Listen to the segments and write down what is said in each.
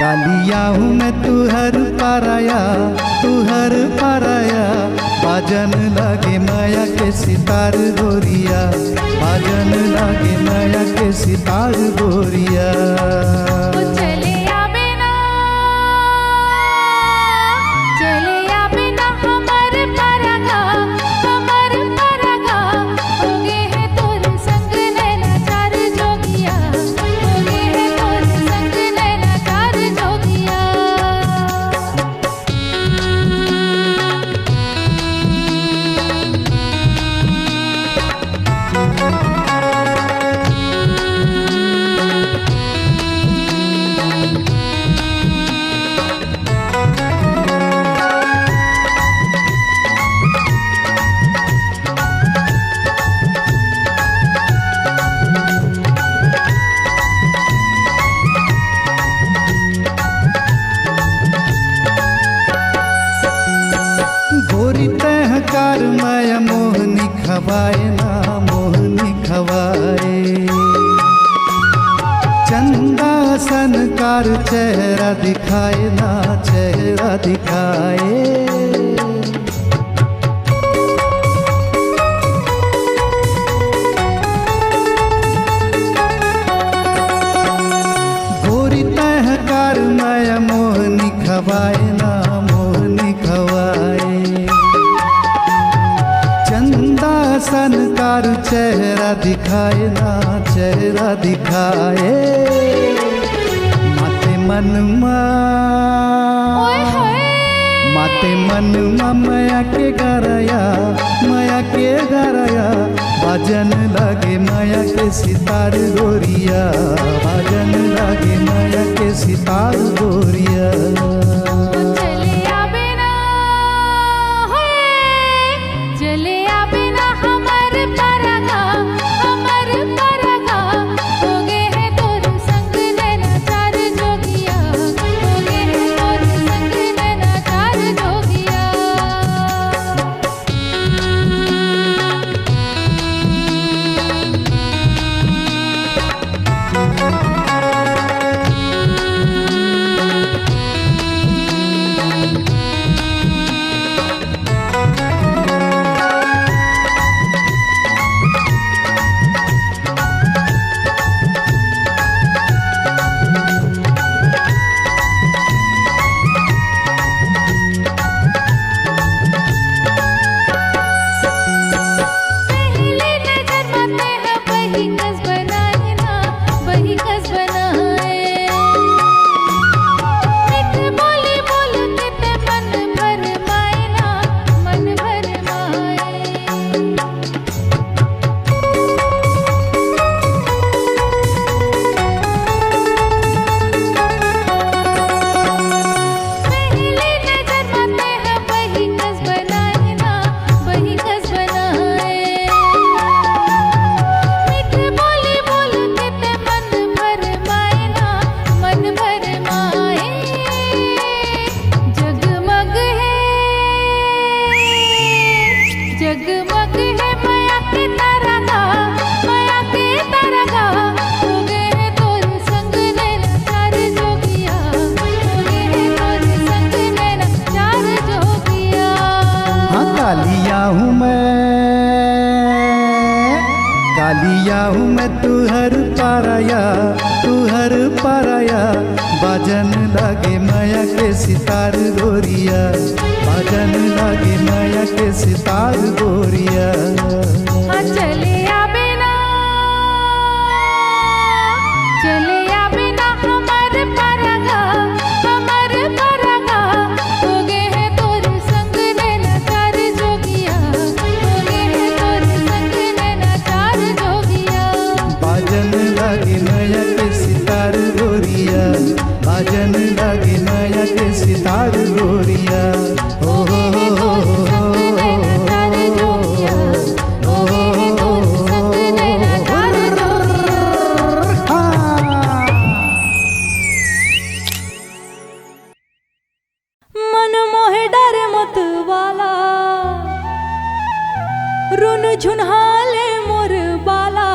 कालिया हूँ मैं तू हर पाराया बाजन लागे माया के सितार गोरिया, बाजन लागे माया के सितार गोरिया। गोरी तहकार माया मोहनी खवाए ना मोहनी खवाए, चंदा सनकार चेहरा दिखाए ना चेहरा दिखाए। गोरी तहकार माया मोहनी खवाए ना मोहनी खवाए, चंदा सनकार चेहरा दिखाए ना चेहरा दिखाए। माते मन माया के गराया बाजन लागे माया के सितार गोरिया, बाजन लागे माया के सितार गोरिया। कालिया हूँ मैं तू हर पाराया बाजन लागे माया के सितार गोरिया, बाजन लागे माया के सितार गोरिया। बाजन लागे माया के सितार गोरिया। मन मोहे डर मत वाला रुन झुनहाले मोर बाला,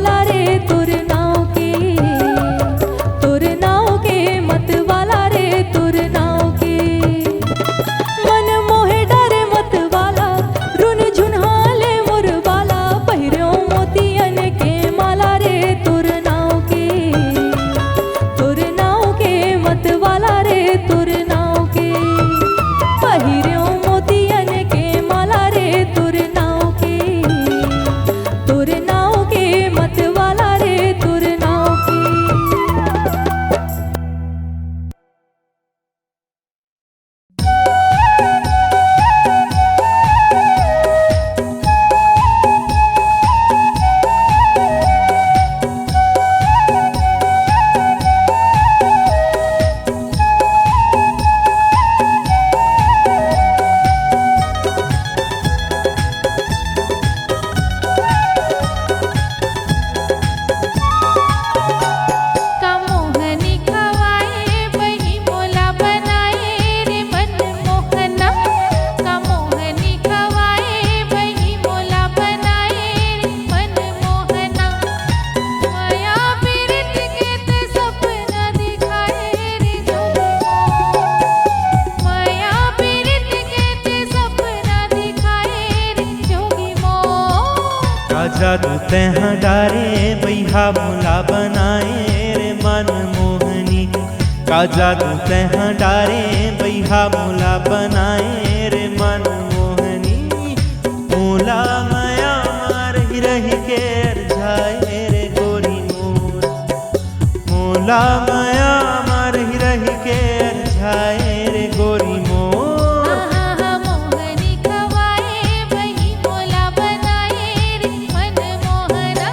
वाला रे तुर नाव के, तुर नाव के मत वाला रे तुर नाव के। मन मोहे डरे मत वाला रुन झुनहाले मोर बाला, पहिर्यो मोतियन के माला रे तुर नाव के, तुर नाव के मत वाला रे तुर नाव के। पहिर्यो मोतियन के माला रे तुर नाव के, तुर नाव के मत वाला रे तुर नाव के। का मोहनी खवाए बही मोला बनाए रे मन मोहना, का मोहनी खवाए बही मोला बनाए रे मन मोहना। माया पीरित के ते सपना दिखाए रे जोगी मोर, माया पीरित के ते सपना दिखाए रे जोगी मोर। का जादू तैहा डारे बैहा मोला बनाए रे मन मोहनी। का जादू तैहा डारे बैहा मोला बनाए रे मन मोहनी। मोला माया मार ही रही के अरझाए रे गोरी मोर। मोला माया मार ही रही के अरझाए रे गोरी मोर। आहा मोहनी खवाए बही मोला बनाए रे मन मोहना।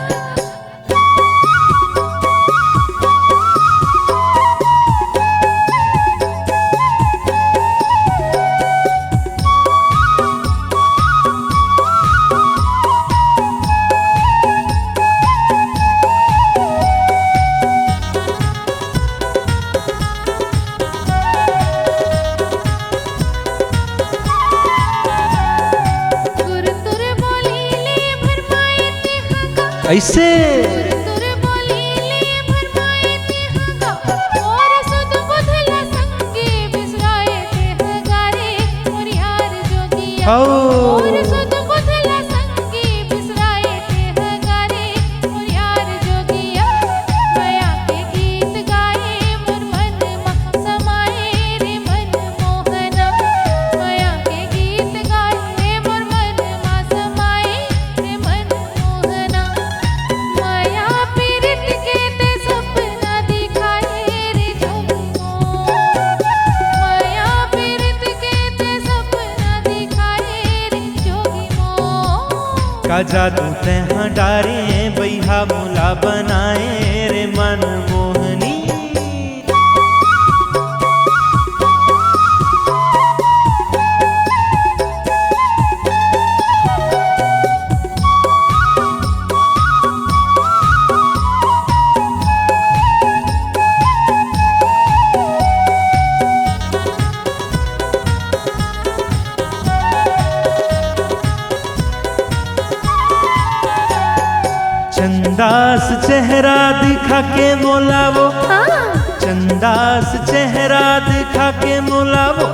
गुर तुर बोली ले भरमाए ते हगा, ऐसे गुर तुर बोली ले भरमाए ते हगा। और सुध बुधला संगे बिसराए ते हगा रे मोर यार जोगिया। और सुध बुधला संगे बिसराए ते हगा रे मोर यार जोगिया। माया के गीत गाए मोर मन मा समाए रे मन मोहना। माया के गीत गाए मोर मन मा समाए रे मन मोहना। माया पीरित के ते सपना दिखाए रे जोगी मोर, माया पीरित के ते सपना दिखाए रे जोगी मोर। का जादू तैहा डारे बैहा मोला बनाए रे मन मोहनी। चंदास चेहरा दिखा के मोलावो, चंदास चेहरा दिखा के मोलावो।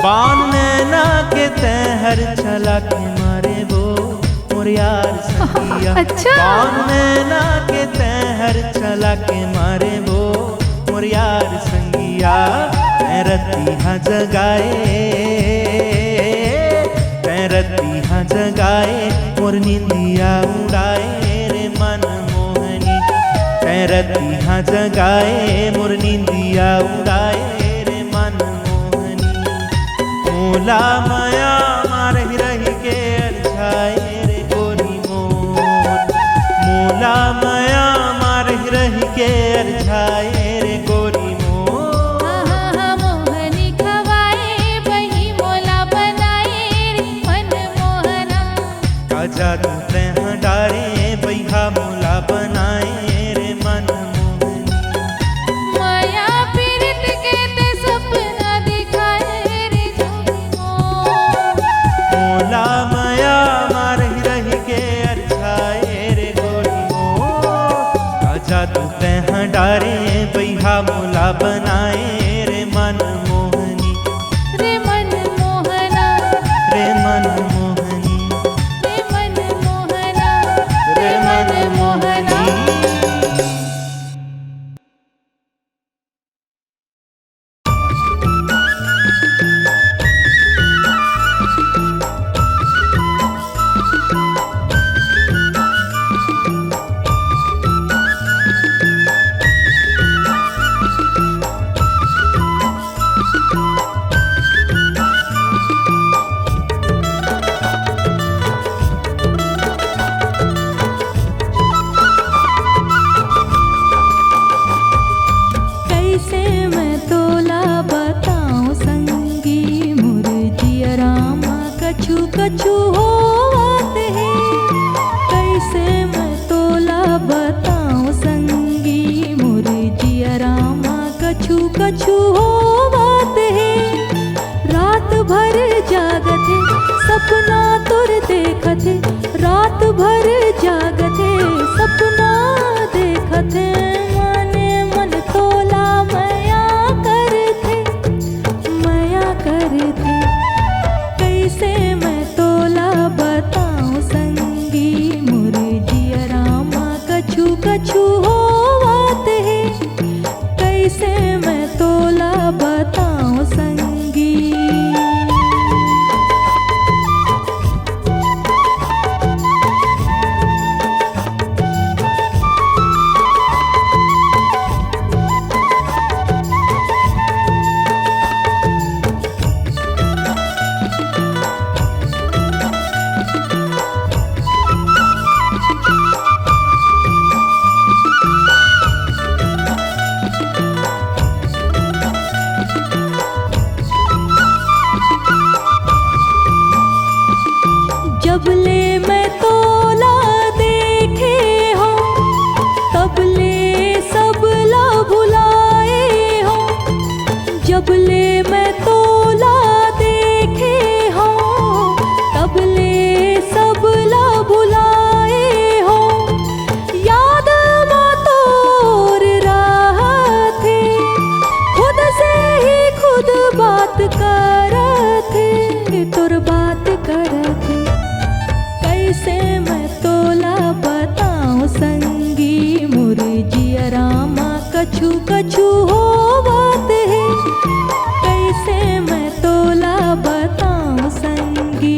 बान नैना के तहर चला के मारे वो मोर यार संगिया। अच्छा। बान नैना के तहर चला के मारे वो मोर यार संगिया। मैं रतिहा जगाए, मैं रतिहा जगाए मोर निंदिया उड़ाए रे मन मोहनी। मैं रतिहा जगाए मोर निंदिया उड़ाए रे मन मोहनी। मोला माया मार ही रही के अरझाए रे गोरी मोर। मोला माया मार ही रही के अरझाए रे गोरी मोर। आहा मोहनी खवाए बही मोला बनाए रे मन मोहना। का जादू तैहा डारे बैहा मोला बनाए रे मन मोहनी। माया पीरित के ते सपना दिखाए रे जोगी मोर। जादू तैहा डारे बैहा मोला बनाए रे मन मोहनी रे मन मोहना रे मन मोहनी रे मन मोहना रे मन मोहनी। कैसे मैं तोला बताऊं संगी मुरजिया रामा कछु कछु होवत है। कैसे मैं तोला बताऊं संगी मुरजिया रामा कछु कछु होवत है। रात भर जागत है सपना तुर देखत है, रात भर जागत है सपना देखत है। माने मन तोला मया करथे मया करथे। कैसे मैं तोला बताऊं संगी मुरजिया रामा कछु कछु होवत है। कैसे मैं तोला बताऊं संगी। जबले मैं तोला देखे हो तबले सबला भुलाए हो। जबले मैं तोला देखे हो तबले सबला भुलाए हो। याद में तोर रहा थे खुद से ही खुद बात करथे तोर बात करथे। कैसे मैं तोला बताऊं संगी मुरजिया रामा कछु कछु होवत है। कैसे मैं तोला बताऊं संगी।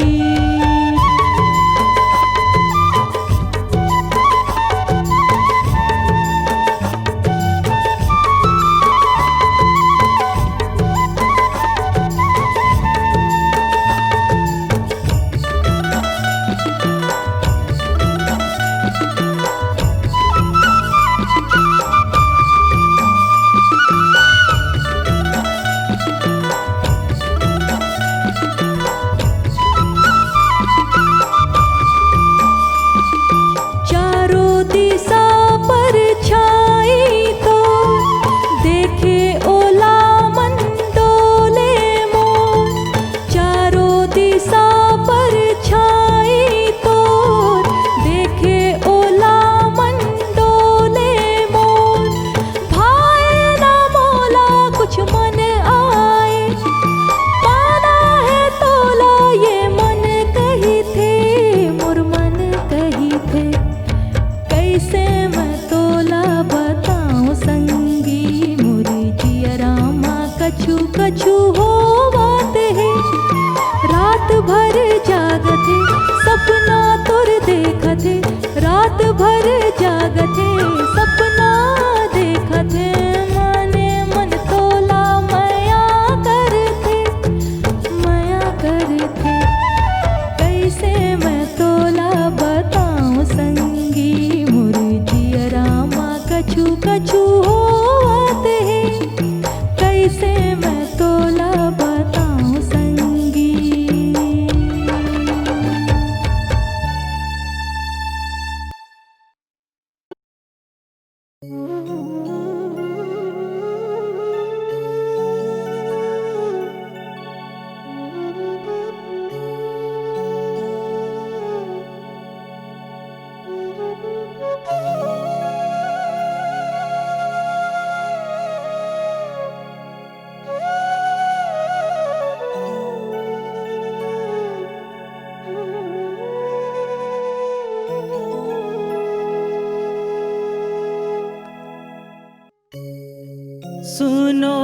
सुनो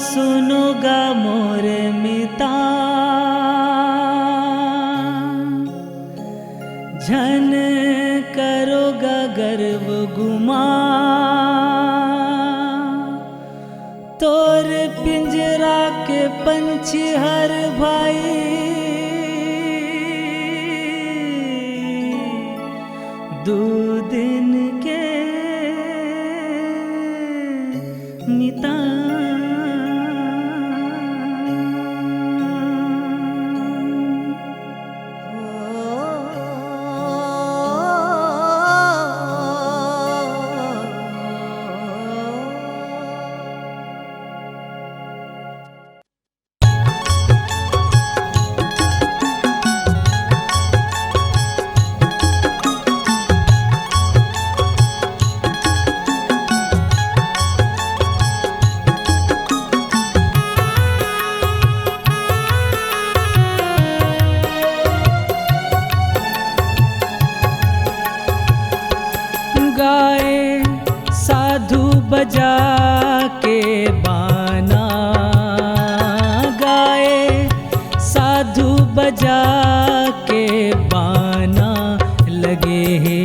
सुनो गा मोर मिता, झन करोगा गर्व गुमा, तोर पिंजरा के पंछी हर भाई, दो दिन के मिता। गाए साधु बजा के बाना, गाए साधु बजा के बाना, लगे है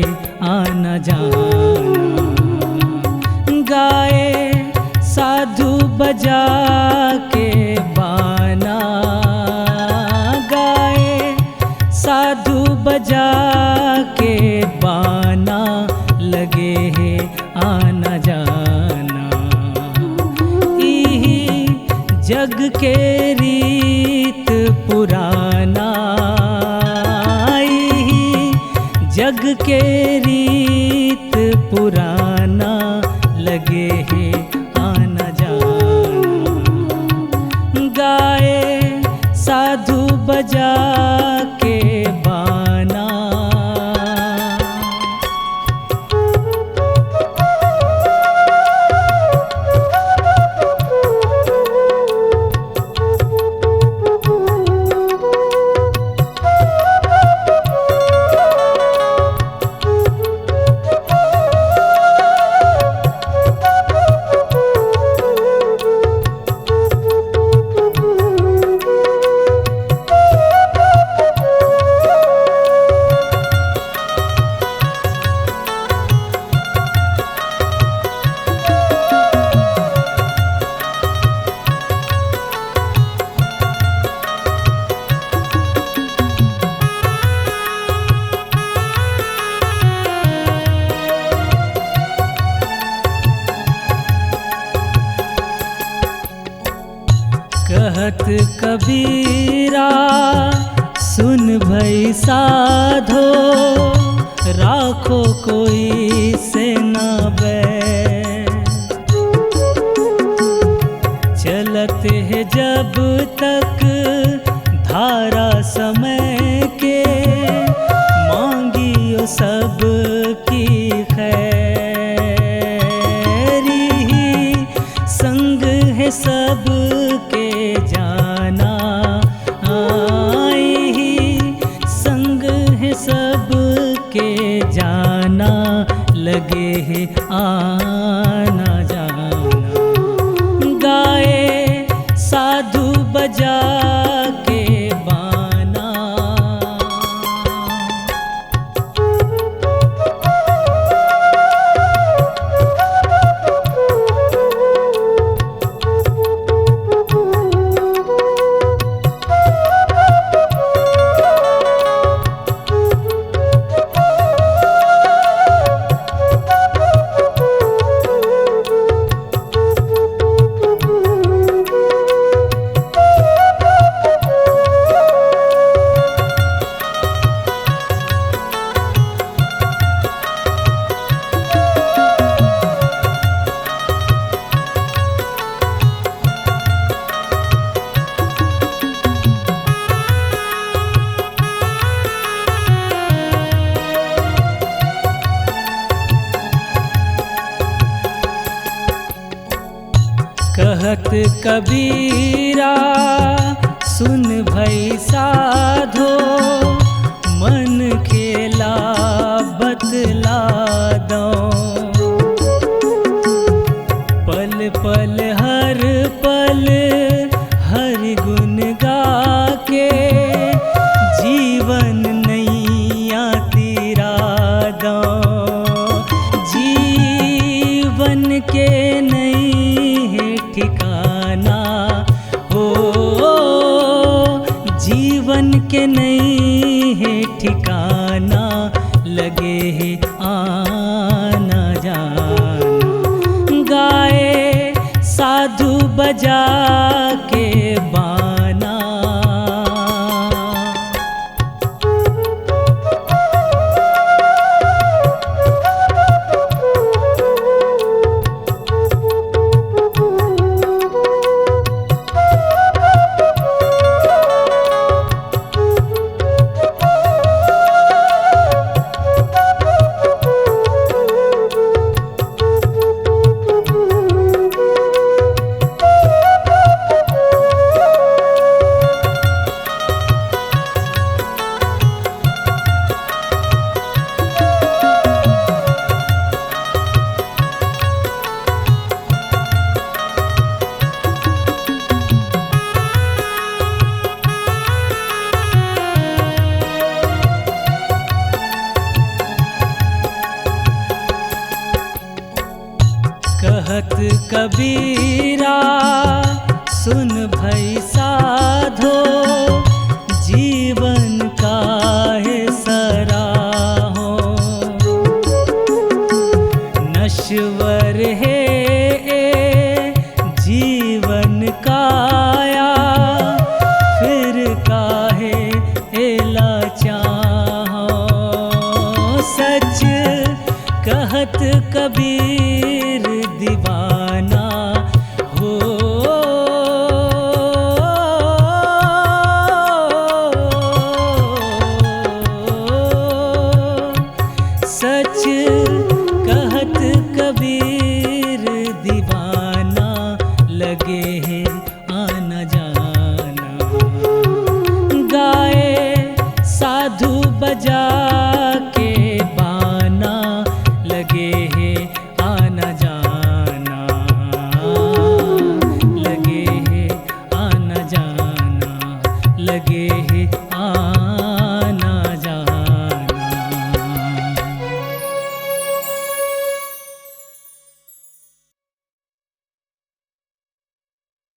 आना जाना। गाए साधु बजा के बाना, गाए साधु बजा के बाना, लगे है आना जाना। इही जग के रीत पुराना, इही जग के रीत पुराना, लगे है आना जाना। गाए साधु बजा के बाना। कहत कबीरा सुन भई साधो, राखो कोई से न बैर। चलत है जब तक धारा समय के, मांगियो सब की खैरी। संग है सब के जाना, आई ही संग है सब के जाना, लगे है आना जाना। गाए साधु बजा के बाना। कहत कबीरा सुन भई साधो, मन खेला बतला दो। पल पल के नहीं है ठिकाना हो, जीवन के नहीं है ठिकाना, लगे है आना जाना। गाए साधु बजा के बाना, कहत कबीरा सुन भई साधो, जीवन काहे सराहो। नश्वर है जीवन काया, फिर काहे एला चाहो। सच कहत कबीर दीवाना हो, सच कहत कबीर दीवाना, लगे है आना जाना। गाए साधु बजा के बाना, लगे है आना जाना, लगे है आना जाना, लगे है